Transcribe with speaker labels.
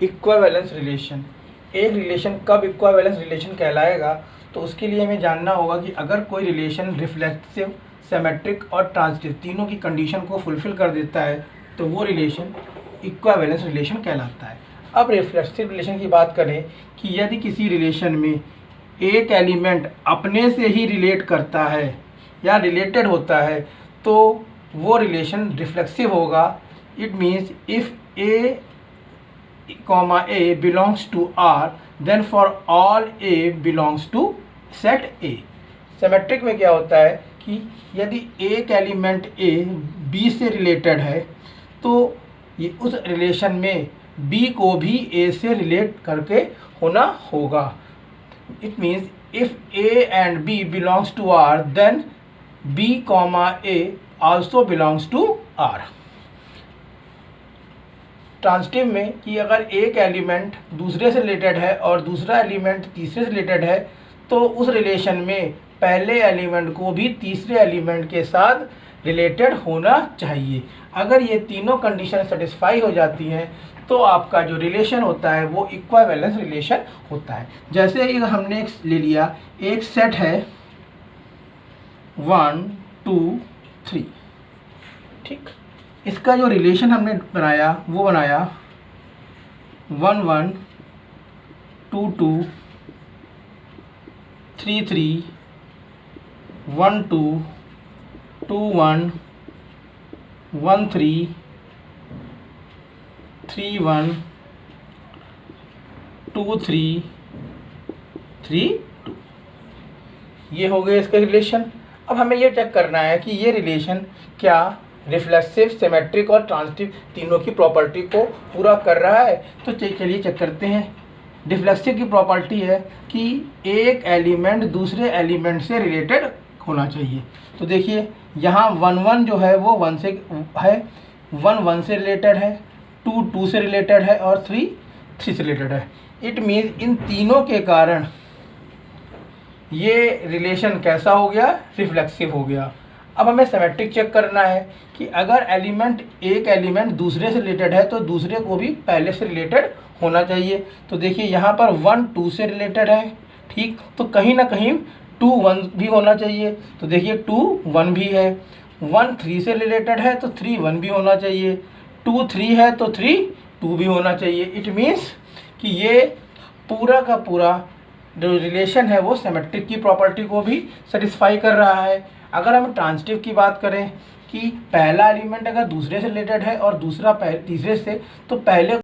Speaker 1: Equivalence relation. एक relation कब equivalence relation कहलाएगा, तो उसके लिए हमें जानना होगा कि अगर कोई रिलेशन रिफ्लेक्सिव, सिमेट्रिक और ट्रांजिटिव तीनों की कंडीशन को फुलफिल कर देता है तो वो रिलेशन इक्विवेलेंस रिलेशन कहलाता है। अब रिफ्लेक्सिव रिलेशन की बात करें कि यदि किसी रिलेशन में एक एलिमेंट अपने से ही रिलेट करता है या रिलेटेड होता है तो वो रिलेशन रिफ्लेक्सिव होगा। It means if A comma A belongs to R, then for all A belongs to set A। Symmetric में क्या होता है कि यदि एक एलिमेंट A B से रिलेटेड है तो ये उस रिलेशन में B को भी A से रिलेट करके होना होगा। It means if A and B belongs to R, then B comma A also belongs to R। Transitive में कि अगर एक एलिमेंट दूसरे से रिलेटेड है और दूसरा एलिमेंट तीसरे से रिलेटेड है तो उस रिलेशन में पहले एलिमेंट को भी तीसरे एलिमेंट के साथ रिलेटेड होना चाहिए। अगर ये तीनों कंडीशन सेटिस्फाई हो जाती हैं तो आपका जो रिलेशन होता है वो इक्विवेलेंस रिलेशन होता है। जैसे ही हमने एक ले लिया, एक सेट है 1 2 3, ठीक, इसका जो रिलेशन हमने बनाया वो बनाया 1 1 2 2 3 3 1 2 2 1 1 3 3 1 2 3 3 2। ये हो गए इसके रिलेशन। अब हमें ये चेक करना है कि ये रिलेशन क्या रिफ्लेक्सिव, सिमेट्रिक और ट्रांजिटिव तीनों की प्रॉपर्टी को पूरा कर रहा है। तो चलिए चेक करते हैं। रिफ्लेक्सिव की प्रॉपर्टी है कि एक एलिमेंट दूसरे एलिमेंट से रिलेटेड होना चाहिए। तो देखिए यहाँ 1 1 जो है वो 1 से है, 1 1 से रिलेटेड है, 2 2 से रिलेटेड है और 3 3 से रिलेटेड है। इट मीन्स इन तीनों के कारण ये रिलेशन कैसा हो गया, रिफ्लेक्सिव हो गया। अब हमें सिमेट्रिक चेक करना है कि अगर एक एलिमेंट दूसरे से रिलेटेड है तो दूसरे को भी पहले से रिलेटेड होना चाहिए। तो देखिए यहाँ पर 1 2 से रिलेटेड है, ठीक, तो कहीं ना कहीं 2 1 भी होना चाहिए। तो देखिए 2 1 भी है, 1 3 से रिलेटेड है तो 3 1 भी होना चाहिए, 2 3 है तो 3 2 भी होना चाहिए। इट मीन्स कि ये पूरा का पूरा जो रिलेशन है वो सिमेट्रिक की प्रॉपर्टी को भी सेटिस्फाई कर रहा है। अगर हम ट्रांजिटिव की बात करें कि पहला एलिमेंट अगर दूसरे से रिलेटेड है और दूसरा तीसरे से, तो पहले